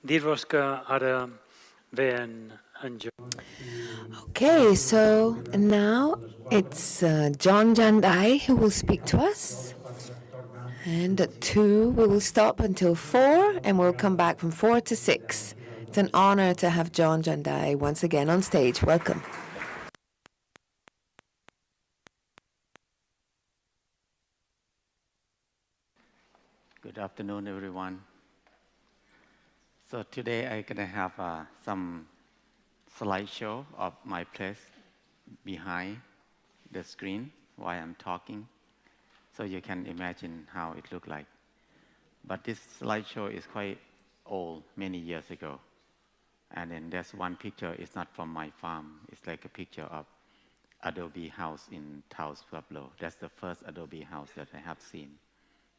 Dit was ada ven anjo. Okay, so now it's Jon Jandai who will speak to us. And at 2, we will stop until 4, and we'll come back from 4 to 6. It's an honor to have Jon Jandai once again on stage. Welcome. Good afternoon, everyone. So today I'm going to have some slideshow of my place behind the screen while I'm talking, so you can imagine how it looked like. But this slideshow is quite old, many years ago. And then there's one picture, it's not from my farm. It's like a picture of adobe house in Taos, Pueblo. That's the first adobe house that I have seen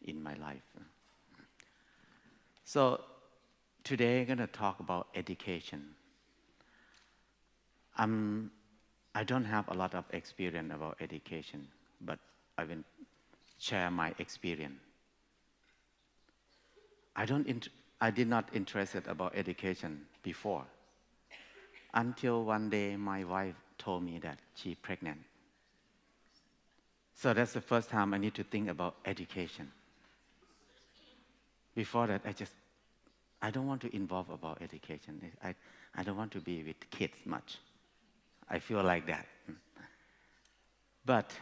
in my life. So today I'm going to talk about education. I don't have a lot of experience about education, but I will share my experience. I did not interested about education before, until one day my wife told me that she's pregnant. So that's the first time I need to think about education. Before that, I don't want to involve about education. I don't want to be with kids much. I feel like that. But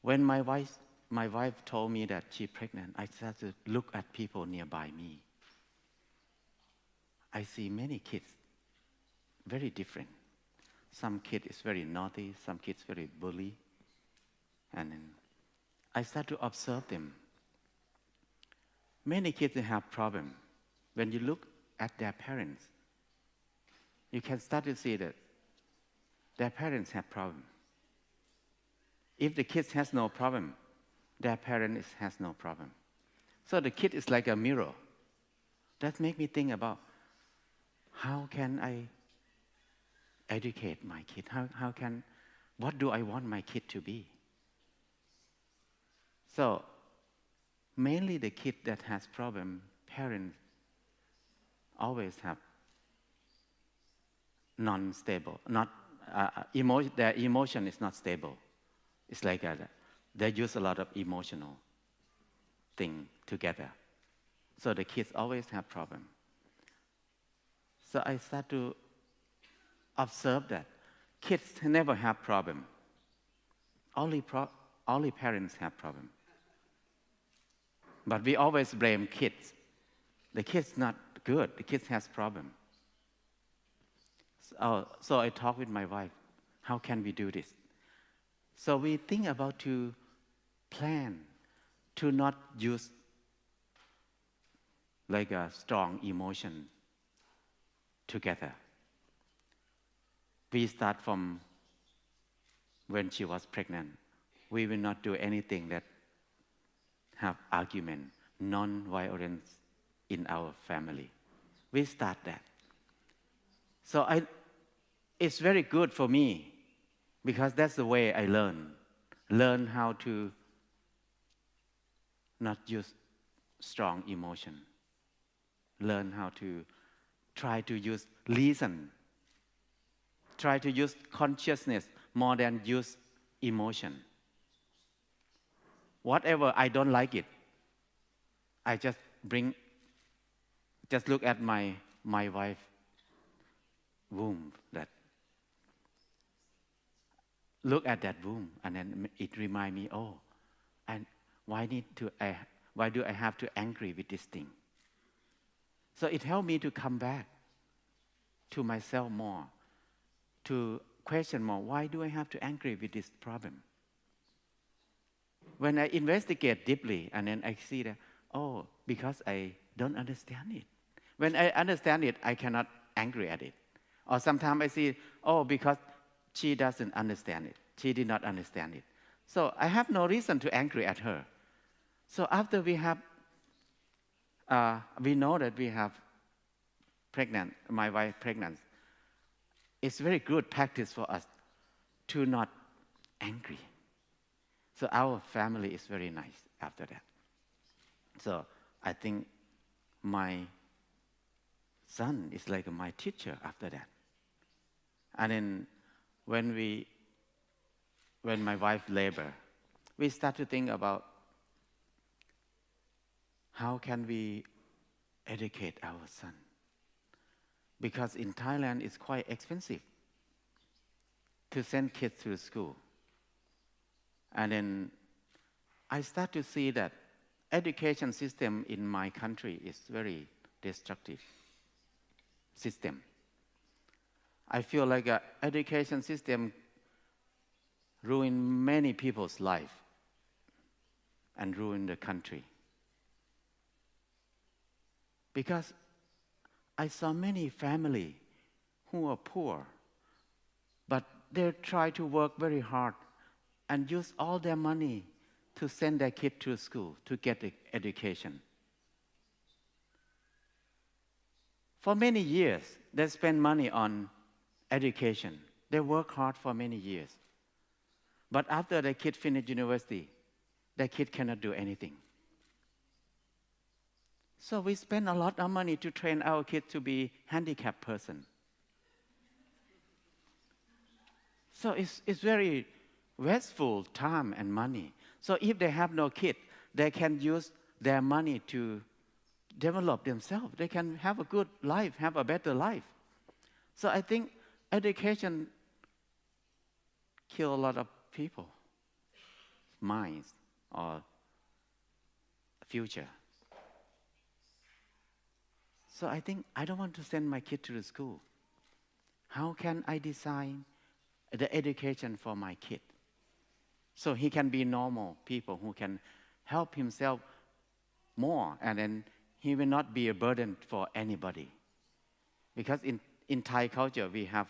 when my wife told me that she's pregnant, I started to look at people nearby me. I see many kids, very different. Some kid is very naughty, some kids very bully. And then I start to observe them. Many kids have problems. When you look at their parents, you can start to see that their parents have problems. If the kid has no problem, their parents has no problem. So the kid is like a mirror. That makes me think about how can I educate my kid? What do I want my kid to be? So mainly the kid that has problem, parents always have non-stable, their emotion is not stable. It's like they use a lot of emotional thing together. So the kids always have problem. So I start to observe that kids never have problem. Only parents have problem. But we always blame kids. The kid's not good. The kid has problem. So I talk with my wife. How can we do this? So we think about to plan to not use like a strong emotion together. We start from when she was pregnant. We will not do anything that have argument, non-violence in our family. We start that. So it's very good for me because that's the way I learn how to not use strong emotion, learn how to try to use reason, try to use consciousness more than use emotion. Whatever I don't like it, I just look at my wife womb, look at that womb, and then it remind me, and why do I have to angry with this thing? So it helped me to come back to myself more, to question more, why do I have to angry with this problem? When I investigate deeply, and then I see that, because I don't understand it. When I understand it, I cannot angry at it. Or sometimes I see, because she doesn't understand it. She did not understand it. So I have no reason to angry at her. So after we know that we have my wife pregnant, it's very good practice for us to not angry. So our family is very nice after that. So I think my son is like my teacher after that. And then when my wife labor, we start to think about how can we educate our son? Because in Thailand, it's quite expensive to send kids to school. And then I start to see that education system in my country is very destructive system. I feel like an education system ruined many people's life and ruined the country. Because I saw many families who are poor, but they try to work very hard and use all their money to send their kid to school to get education. For many years, they spend money on education. They work hard for many years. But after the kid finish university, the kid cannot do anything. So we spend a lot of money to train our kids to be handicapped person. So it's very wasteful time and money. So if they have no kid, they can use their money to develop themselves. They can have a good life, have a better life. So I think education kills a lot of people, minds or future. So I think I don't want to send my kid to the school. How can I design the education for my kid so he can be normal people who can help himself more, and then he will not be a burden for anybody? Because in Thai culture, we have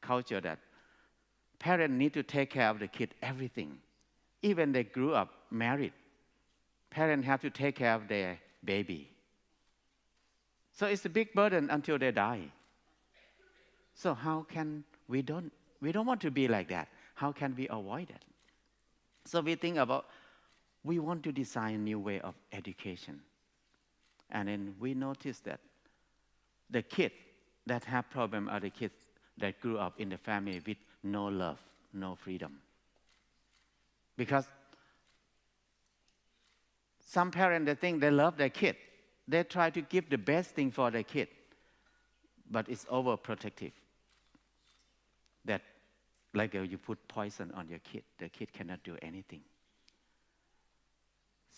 culture that parents need to take care of the kid, everything. Even they grew up married, parents have to take care of their baby. So it's a big burden until they die. So how can we don't want to be like that. How can we avoid it? So we think about, we want to design a new way of education. And then we notice that the kids that have problems are the kids that grew up in the family with no love, no freedom. Because some parents, they think they love their kid. They try to give the best thing for their kid, but it's overprotective. That, like you put poison on your kid, the kid cannot do anything.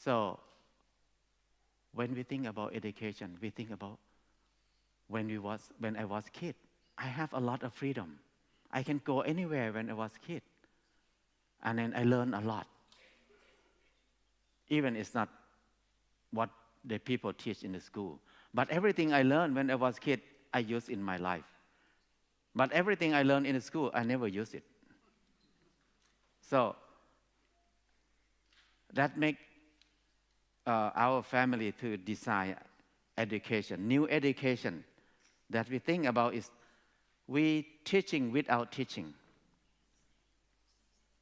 So, when we think about education, we think about when I was a kid. I have a lot of freedom. I can go anywhere when I was a kid. And then I learned a lot. Even it's not what the people teach in the school. But everything I learned when I was a kid, I use in my life. But everything I learned in the school, I never use it. So that makes our family to design education, new education that we think about is we teaching without teaching.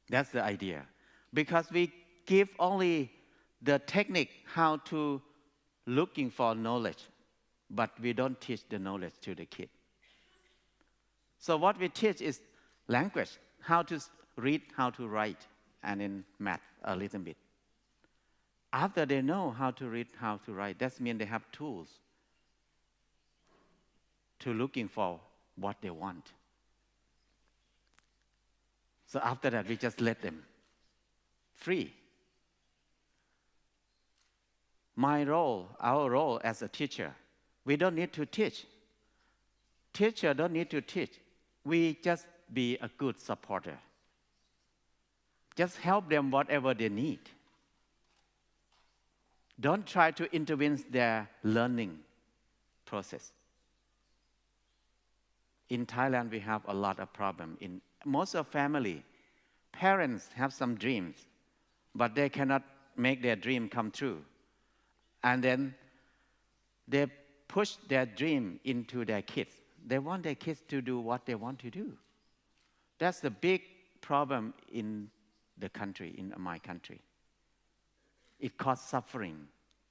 That's the idea. Because we give only the technique how to looking for knowledge, but we don't teach the knowledge to the kid. So what we teach is language, how to read, how to write, and in math a little bit. After they know how to read, how to write, that means they have tools to looking for what they want. So after that, we just let them free. Our role as a teacher, we don't need to teach. Teacher don't need to teach. We just be a good supporter. Just help them whatever they need. Don't try to intervene their learning process. In Thailand, we have a lot of problems. In most of family, parents have some dreams, but they cannot make their dream come true. And then they push their dream into their kids. They want their kids to do what they want to do. That's the big problem in the country, in my country. It causes suffering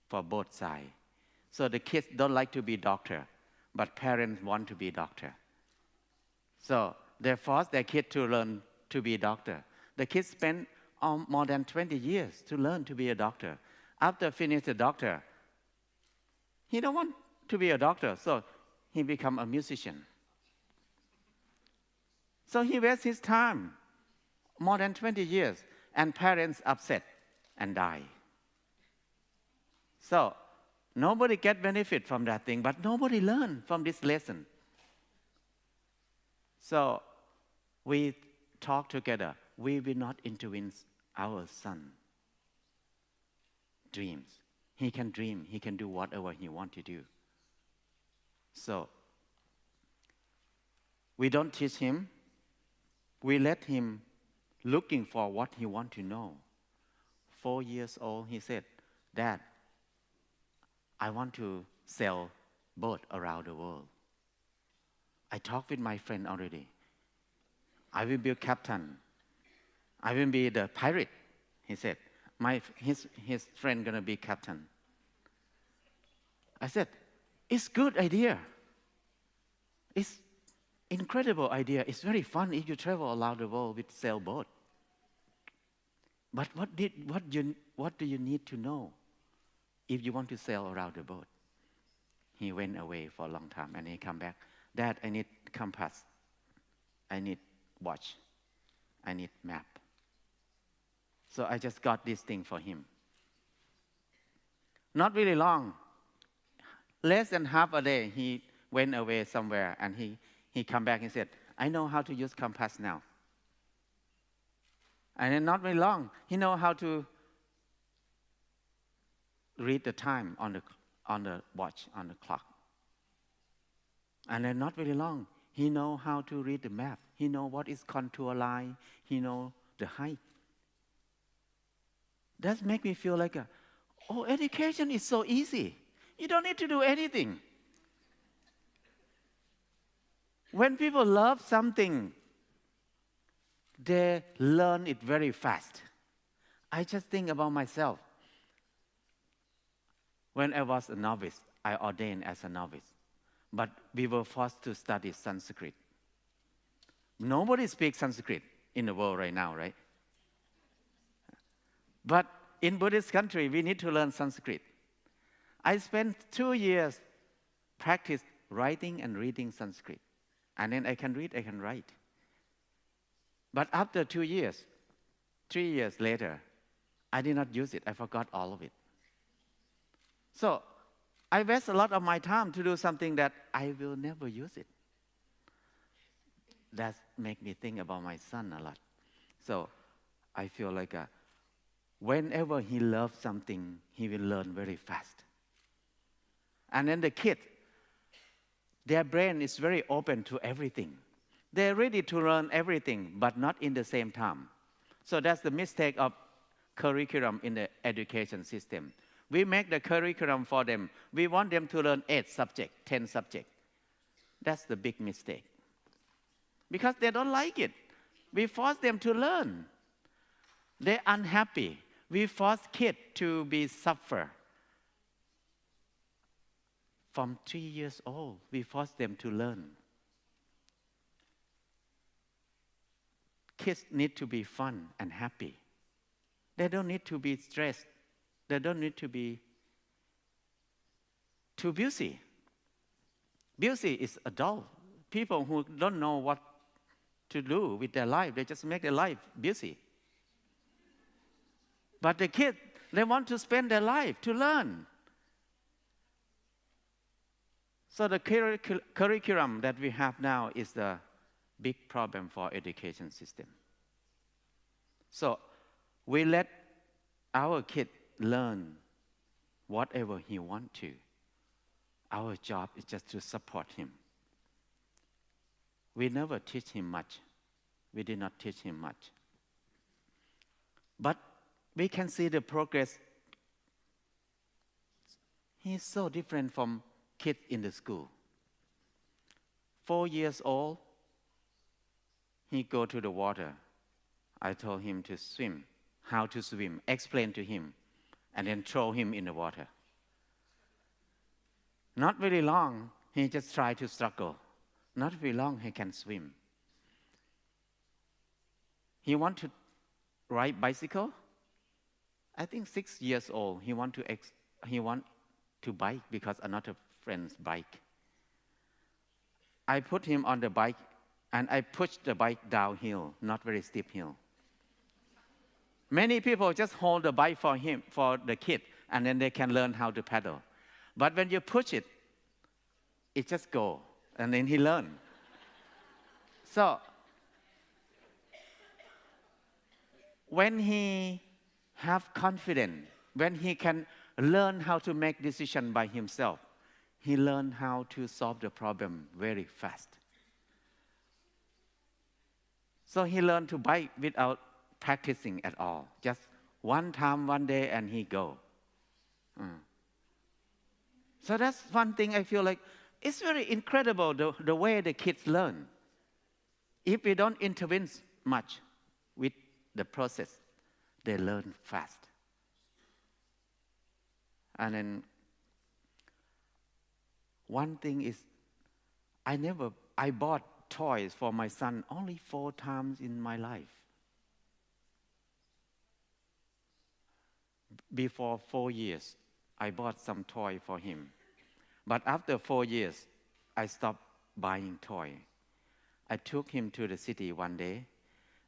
for both sides. So the kids don't like to be doctor, but parents want to be doctor. So they force their kid to learn to be a doctor. The kids spend more than 20 years to learn to be a doctor. After finish the doctor, he don't want to be a doctor, so he become a musician. So he wastes his time, more than 20 years, and parents upset and die. So nobody get benefit from that thing, but nobody learn from this lesson. So we talk together. We will not intervene our son dreams. He can dream. He can do whatever he want to do. So we don't teach him. We let him looking for what he want to know. 4 years old, he said, "Dad, I want to sail boat around the world. I talked with my friend already. I will be a captain. I will be the pirate," he said. His friend gonna be captain. I said, "It's good idea. It's incredible idea. It's very fun if you travel around the world with sailboat. But what do you need to know if you want to sail around the boat?" He went away for a long time and he come back. "Dad, I need compass. I need watch. I need map." So I just got this thing for him. Not really long. Less than half a day, he went away somewhere and he come back and said, "I know how to use compass now." And then not very long, he know how to read the time on the watch, on the clock. And then not very long, he know how to read the map. He know what is contour line. He know the height. That make me feel like, education is so easy. You don't need to do anything. When people love something, they learn it very fast. I just think about myself. When I was a novice, I ordained as a novice. But we were forced to study Sanskrit. Nobody speaks Sanskrit in the world right now, right? But in Buddhist country, we need to learn Sanskrit. I spent 2 years practice writing and reading Sanskrit. And then I can read, I can write. But after 2 years, 3 years later, I did not use it. I forgot all of it. So I waste a lot of my time to do something that I will never use it. That make me think about my son a lot. So I feel like whenever he loves something, he will learn very fast. And then the kid, their brain is very open to everything. They're ready to learn everything, but not in the same time. So that's the mistake of curriculum in the education system. We make the curriculum for them. We want them to learn 8 subjects, 10 subjects. That's the big mistake. Because they don't like it. We force them to learn. They're unhappy. We force kids to be suffer. From 3 years old, we force them to learn. Kids need to be fun and happy. They don't need to be stressed. They don't need to be too busy. Busy is adult. People who don't know what to do with their life, they just make their life busy. But the kids, they want to spend their life to learn. So the curriculum that we have now is the big problem for education system. So we let our kid learn whatever he want to. Our job is just to support him. We never teach him much. We did not teach him much. But we can see the progress. He's so different from kids in the school. 4 years old, he go to the water. I told him to swim, how to swim, explain to him, and then throw him in the water. Not very long, He just tried to struggle. Not very long, he can swim. He want to ride bicycle. I think 6 years old. He want to bike because another friend's bike. I put him on the bike and I pushed the bike downhill, not very steep hill. Many people just hold the bike for him, for the kid, and then they can learn how to pedal. But when you push it, it just go, and then he learn. So when he have confidence, when he can learn how to make decision by himself, he learn how to solve the problem very fast. So he learned to bike without practicing at all. Just one time, one day, and he go. So that's one thing I feel like it's very incredible the way the kids learn. If we don't intervene much with the process, they learn fast. And then one thing is, I bought toys for my son only 4 times in my life. Before 4 years, I bought some toy for him. But after 4 years, I stopped buying toy. I took him to the city one day,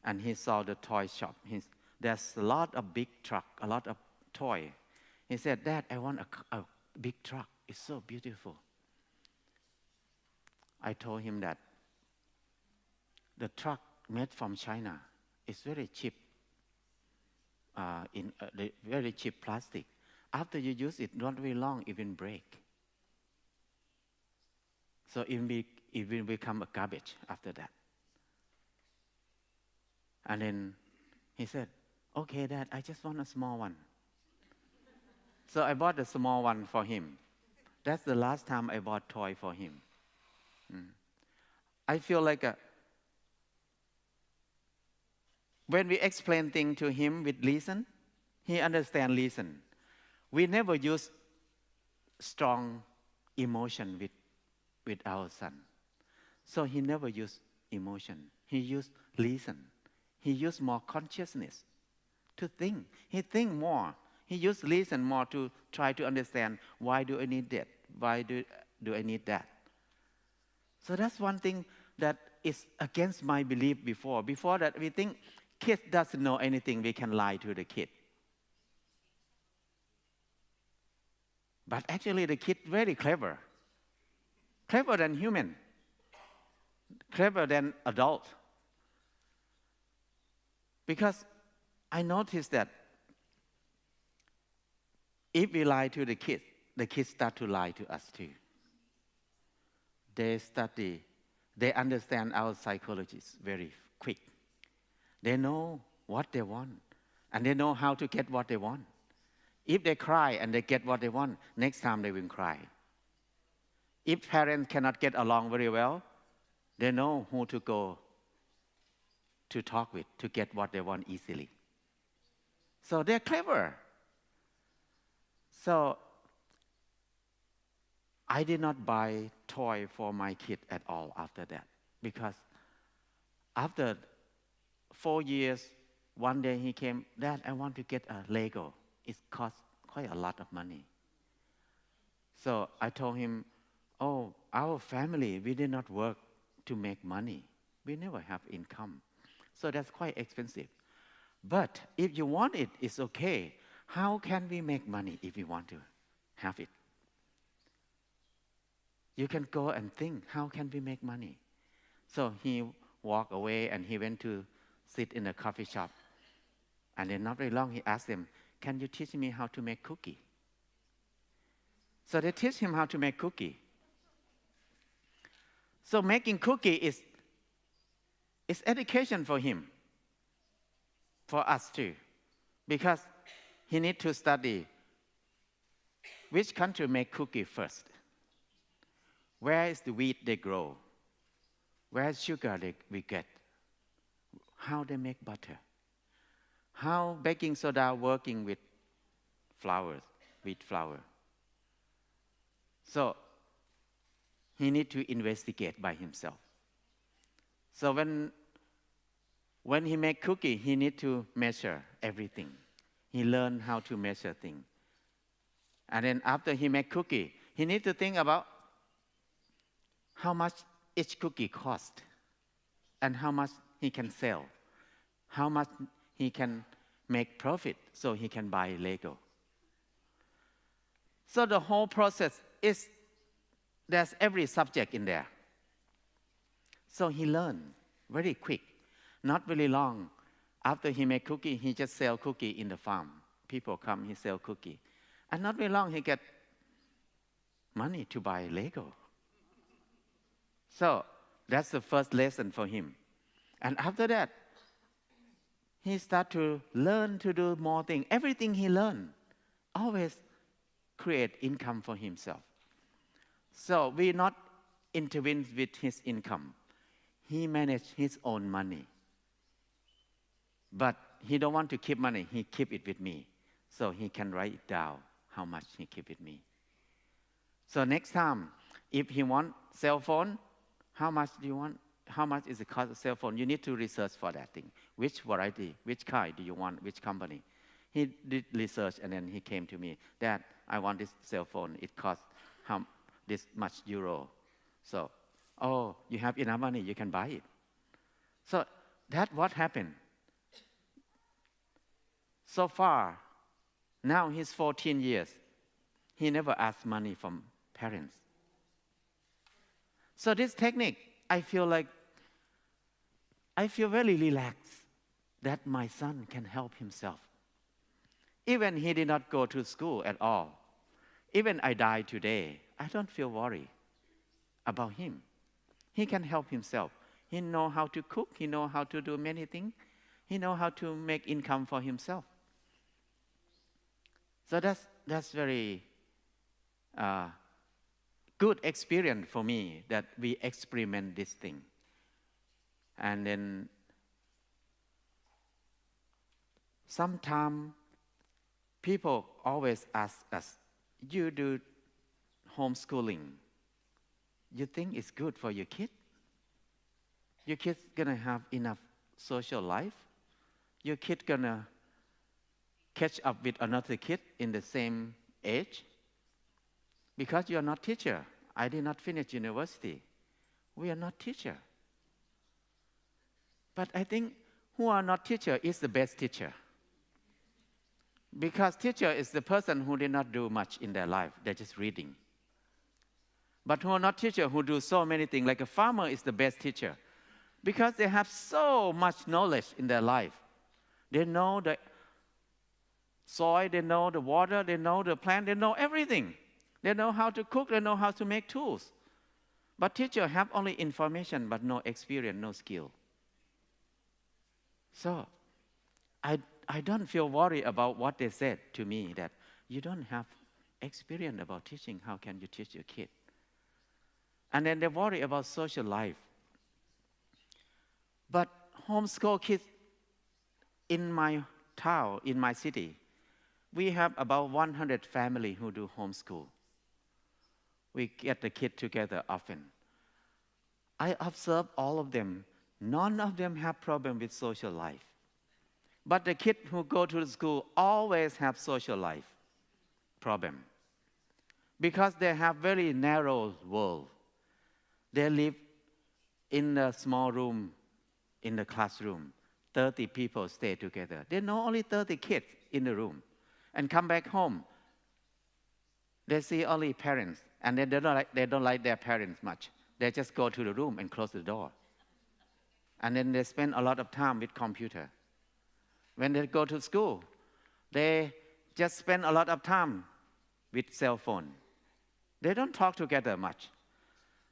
and he saw the toy shop. There's a lot of big truck, a lot of toy. He said, "Dad, I want a big truck. It's so beautiful." I told him that the truck made from China is very cheap, very cheap plastic. After you use it, not very long, it will break. So it will become a garbage after that. And then he said, "Okay, Dad, I just want a small one." So I bought a small one for him. That's the last time I bought toy for him. I feel like when we explain things to him with reason, he understands reason. We never use strong emotion with our son. So he never used emotion. He used reason. He used more consciousness to think. He think more. He used reason more to try to understand, why do I need that? Why do I need that? So that's one thing that is against my belief before. Before that, we think kid doesn't know anything, we can lie to the kid. But actually the kid very clever. Clever than human. Clever than adult. Because I noticed that if we lie to the kids start to lie to us too. They study, they understand our psychologists very quick. They know what they want, and they know how to get what they want. If they cry and they get what they want, next time they will cry. If parents cannot get along very well, they know who to go to talk with to get what they want easily. So they're clever. So I did not buy toy for my kid at all after that, because after 4 years, one day he came, "Dad, I want to get a Lego. It costs quite a lot of money." So I told him, "Oh, our family, we did not work to make money. We never have income. So that's quite expensive. But if you want it, it's okay. How can we make money if we want to have it? You can go and think, how can we make money?" So he walked away and he went to sit in a coffee shop. And then not very long, he asked them, "Can you teach me how to make cookie?" So they teach him how to make cookie. So making cookie is education for him, for us too, because he needs to study which country make cookie first. Where is the wheat they grow? Where is sugar we get? How they make butter? How baking soda working with flour, wheat flour? So he needs to investigate by himself. So when he make cookie, he needs to measure everything. He learned how to measure things. And then after he make cookie, he needs to think about how much each cookie cost and how much he can sell, how much he can make profit so he can buy Lego. So the whole process is, there's every subject in there. So he learned very quick, not very long. After he make cookie, he just sell cookie in the farm. People come, he sell cookie. And not very long, he get money to buy Lego. So that's the first lesson for him. And after that, he start to learn to do more things. Everything he learned always create income for himself. So we not intervene with his income. He manage his own money. But he don't want to keep money. He keep it with me. So he can write it down how much he keep with me. So next time, if he want cell phone, how much do you want? How much is the cost of cell phone? You need to research for that thing. Which variety, which kind do you want, which company? He did research and then he came to me. Dad, I want this cell phone. It costs this much euro. So, oh, you have enough money, you can buy it. So that's what happened. So far, now he's 14 years. He never asked money from parents. So this technique, I feel very relaxed that my son can help himself. Even he did not go to school at all. Even I die today, I don't feel worried about him. He can help himself. He know how to cook. He know how to do many things. He know how to make income for himself. So that's very good experience for me that we experiment this thing. And then sometimes people always ask us, you do homeschooling, you think it's good for your kid? Your kid's gonna have enough social life? Your kid gonna catch up with another kid in the same age? Because you are not teacher. I did not finish university. We are not teacher. But I think who are not teacher is the best teacher. Because teacher is the person who did not do much in their life. They're just reading. But who are not teacher, who do so many things, like a farmer is the best teacher. Because they have so much knowledge in their life. They know the soil, they know the water, they know the plant, they know everything. They know how to cook, they know how to make tools. But teachers have only information, but no experience, no skill. So, I don't feel worried about what they said to me, that you don't have experience about teaching, how can you teach your kid? And then they worry about social life. But homeschool kids in my town, in my city, we have about 100 families who do homeschool. We get the kids together often. I observe all of them. None of them have problem with social life. But the kids who go to the school always have social life problem. Because they have very narrow world. They live in a small room, in the classroom. 30 people stay together. They know only 30 kids in the room. And come back home, they see only parents. And they don't like their parents much. They just go to the room and close the door. And then they spend a lot of time with computer. When they go to school, they just spend a lot of time with cell phone. They don't talk together much.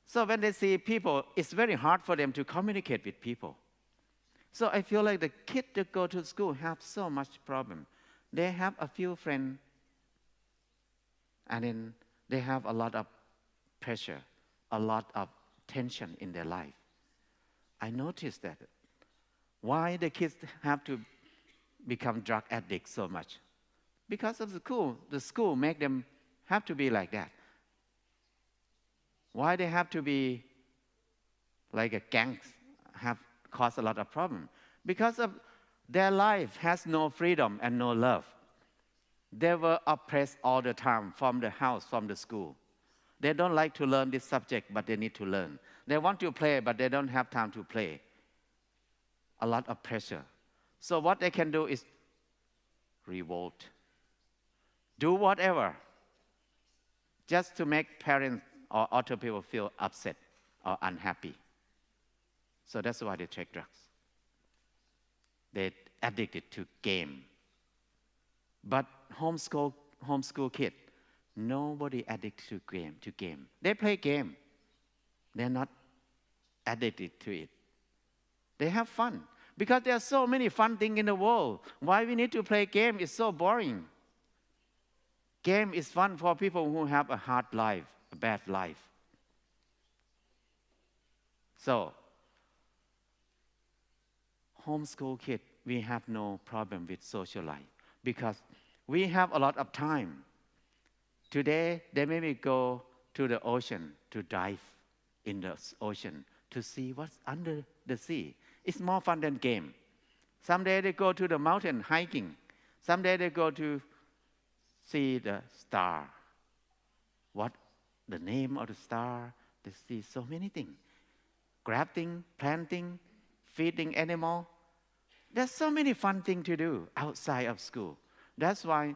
So when they see people, it's very hard for them to communicate with people. So I feel like the kids that go to school have so much problem. They have a few friends, and then they have a lot of pressure, a lot of tension in their life. I noticed that. Why the kids have to become drug addicts so much? Because of the school. The school make them have to be like that. Why they have to be like a gangs, have caused a lot of problem? Because of their life has no freedom and no love. They were oppressed all the time from the house, from the school. They don't like to learn this subject, but they need to learn. They want to play, but they don't have time to play. A lot of pressure. So what they can do is revolt. Do whatever, just to make parents or other people feel upset or unhappy. So that's why they take drugs. They're addicted to game. But homeschool kid, nobody addicted to game. They play game. They're not addicted to it. They have fun. Because there are so many fun things in the world. Why we need to play game is so boring. Game is fun for people who have a hard life, a bad life. So, homeschool kid, we have no problem with social life because we have a lot of time. Today, they maybe go to the ocean to dive in the ocean to see what's under the sea. It's more fun than game. Someday they go to the mountain hiking. Someday they go to see the star. What the name of the star? They see so many things. Grafting, planting, feeding animal. There's so many fun things to do outside of school. That's why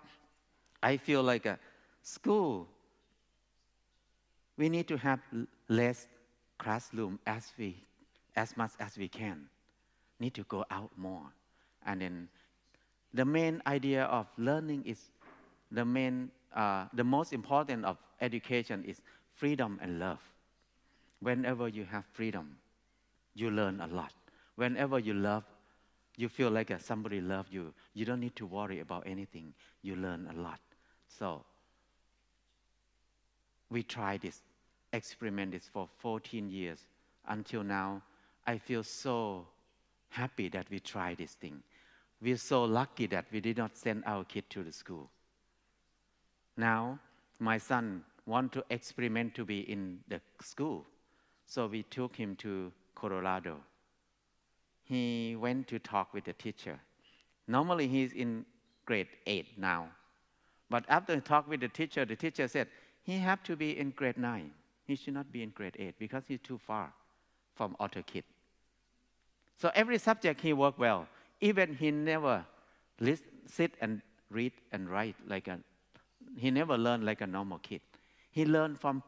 I feel like a school, we need to have less classroom as much as we can. Need to go out more. And then the main idea of learning is the most important of education is freedom and love. Whenever you have freedom, you learn a lot. Whenever you love, you feel like somebody loves you. You don't need to worry about anything. You learn a lot. So we tried this, experiment this for 14 years. Until now, I feel so happy that we tried this thing. We're so lucky that we did not send our kid to the school. Now, my son wants to experiment to be in the school. So we took him to Colorado. He went to talk with the teacher. Normally, he's in grade 8 now. But after he talked with the teacher said, he has to be in grade 9. He should not be in grade 8 because he's too far from other kids. So every subject he worked well. Even he never sit and read and write he never learned like a normal kid. He learned from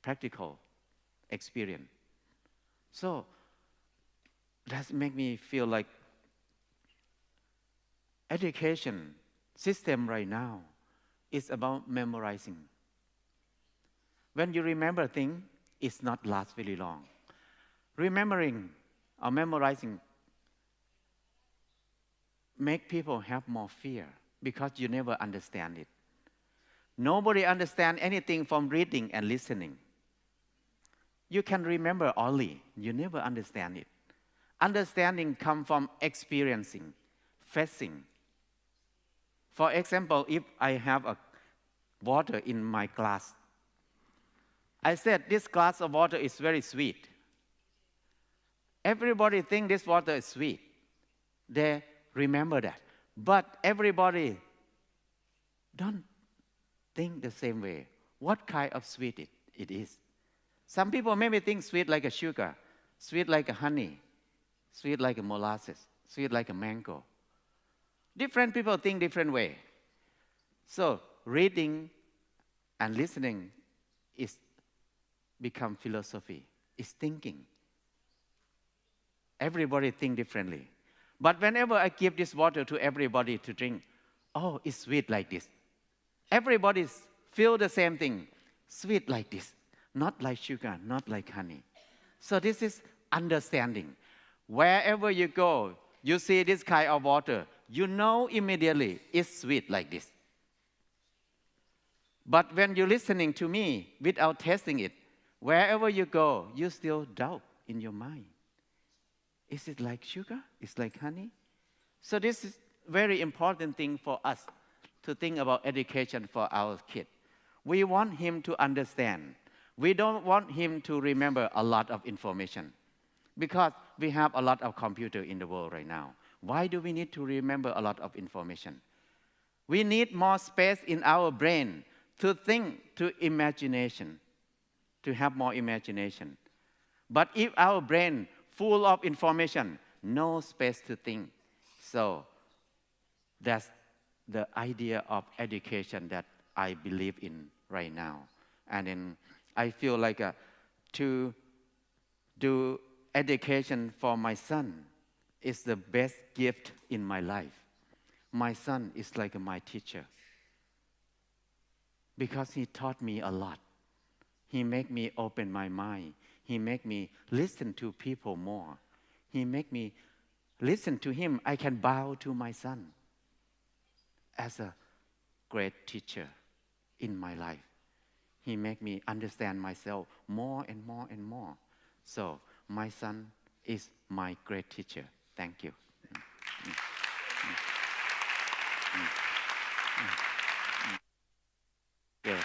practical experience. So that makes me feel like education system right now is about memorizing. When you remember things, it's not last very long. Remembering or memorizing make people have more fear because you never understand it. Nobody understands anything from reading and listening. You can remember only, you never understand it. Understanding comes from experiencing, facing. For example, if I have a water in my glass, I said this glass of water is very sweet. Everybody thinks this water is sweet. They remember that. But everybody don't think the same way. What kind of sweet it is? Some people maybe think sweet like a sugar, sweet like a honey, sweet like a molasses, sweet like a mango. Different people think different way. So reading and listening is become philosophy. It's thinking. Everybody think differently. But whenever I give this water to everybody to drink, oh, it's sweet like this. Everybody feel the same thing. Sweet like this. Not like sugar, not like honey. So this is understanding. Wherever you go, you see this kind of water, you know immediately it's sweet like this. But when you're listening to me without tasting it, wherever you go, you still doubt in your mind. Is it like sugar? Is like honey? So this is very important thing for us to think about education for our kid. We want him to understand. We don't want him to remember a lot of information because we have a lot of computer in the world right now. Why do we need to remember a lot of information? We need more space in our brain to think, to imagination, to have more imagination. But if our brain full of information, no space to think. So that's the idea of education that I believe in right now. And then I feel like to do education for my son is the best gift in my life. My son is like my teacher because he taught me a lot. He made me open my mind. He made me listen to people more. He made me listen to him. I can bow to my son as a great teacher in my life. He made me understand myself more and more and more. So my son is my great teacher. Thank you. Yeah.